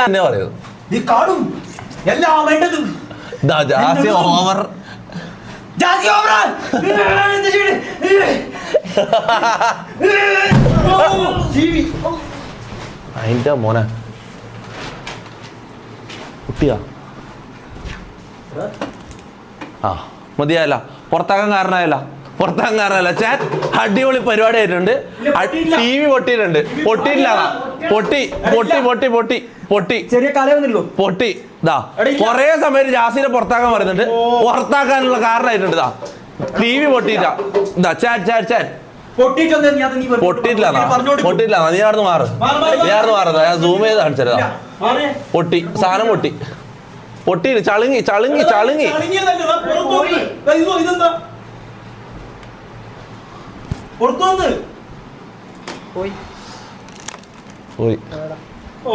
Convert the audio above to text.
എന്നെ പറയുന്നത് നീ കാണും എല്ലാം വേണ്ടത് ജാസി ഓവർ അതിന്റെ മോനെ കുട്ടിയാ ആ മതിയായല്ല പുറത്താക്കാൻ കാരണമായല്ല ചാൻ അടിപൊളി പരിപാടി ആയിട്ടുണ്ട്. ടി വി പൊട്ടിയിട്ടുണ്ട്. പൊട്ടി ചെറിയ കലയൊന്നുള്ളൂ പൊട്ടി ഇതാ കൊറേ സമയം ജാസിനെ പുറത്താക്കാൻ പറയുന്നുണ്ട്. പുറത്താക്കാനുള്ള കാരണമായിട്ടുണ്ട്. ഇതാ ടി വി പൊട്ടിയിട്ടാ. ഇതാ ചാൻ പൊട്ടിയിട്ടില്ല നീ ആർന്ന് മാറ്. ഞാൻ സൂം ചെയ്ത് കാണിച്ചതാ. പൊട്ടി സാധനം പൊട്ടിയില്ല. ചളുങ്ങി പോയി പോയി. ഓ